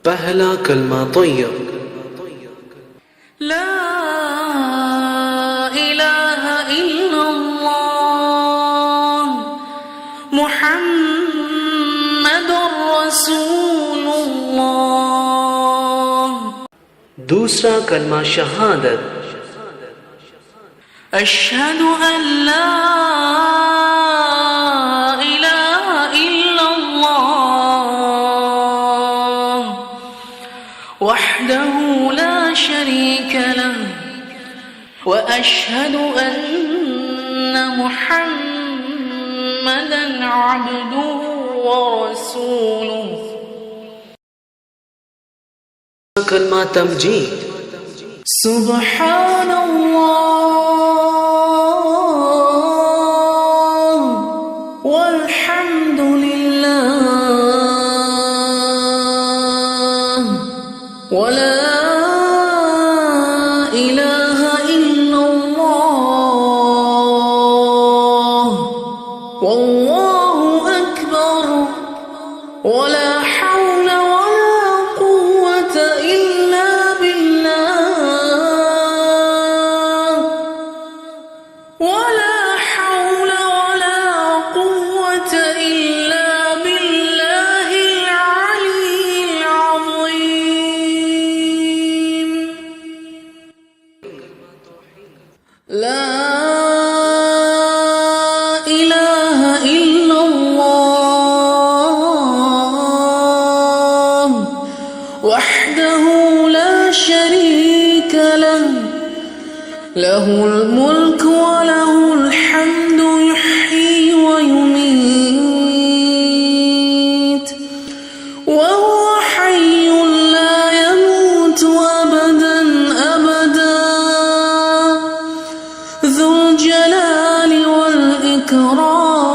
पहला कलमा तय्यब। ला इलाहा इल्लल्लाह मुहम्मदुर रसूलुल्लाह। दूसरा कलमा शहादत। अशहदु अन ला इलाहा इल्लल्लाह वहदहु ला शरीक लह व अशहदु अन्न मुहम्मदन अब्दुहु व रसूलुहु। कलमा तमजीद। सुब्हानल्लाह वल्हम्दुलिल्लाह वला इलाहा इल्लल्लाह वल्लाहु अकबर वला हौल वला कुव्वत इल्ला बिल्लाह वला हौल वला कुव्वत इल्ला बिल्लाहिल अलिय्यिल अज़ीम। ला इलाहा इल्लल्लाह वहदहु ला शरीक लह लहुल मुल्क व लहुल हम्दु युह्यी व युमीत व हुवा हय्युन ला यमूतु अबदन अबदा ज़ुल जलालि वल इकराम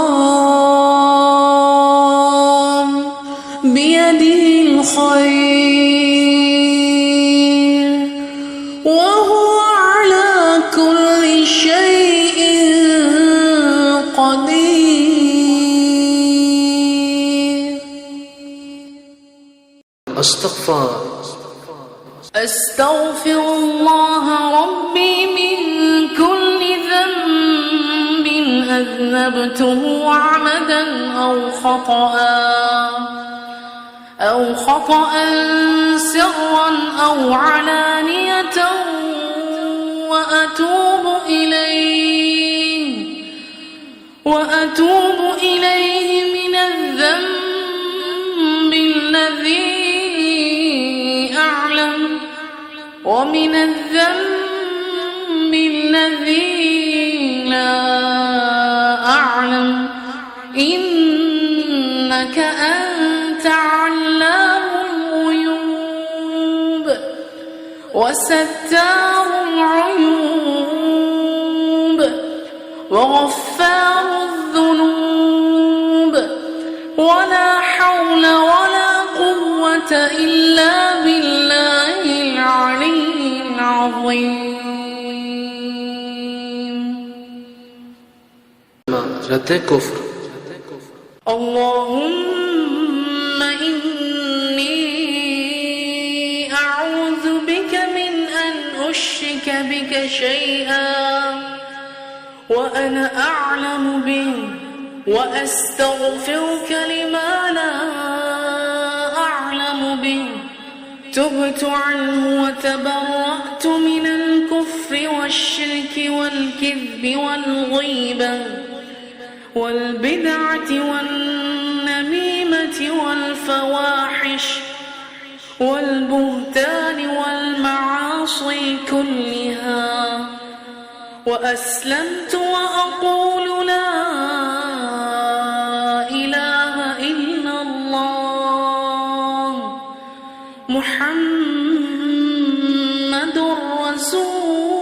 बियदिहिल खैर व हुवा अला कुल्लि शैइन क़दीर। अस्तग़फ़ार। अस्तग़फिरुल्लाह रब्बी मिन कुल्लि ज़ंबिन अज़नबतुहु अमदन أو خطأ سرا أو علانية وأتوب إليه من الذنب الذي أعلم ومن الذنب الذي لا أعلم إنك أنت علام الغيوب وستار العيوب وغفار الذنوب ولا حول ولا قوة إلا بالله العلي العظيم. रद्द कुफ्र। اللهم إني أعوذ بك من أن أشرك بك شيئا وأنا أعلم به وأستغفرك لما لا أعلم به. تبت عنه وتبرأت من الكفر والشرك والكذب والغيبة والبدعة والنميمة والفواحش والبهتان والمعاصي كلها وأسلمت وأقول لا إله إلا الله محمد رسول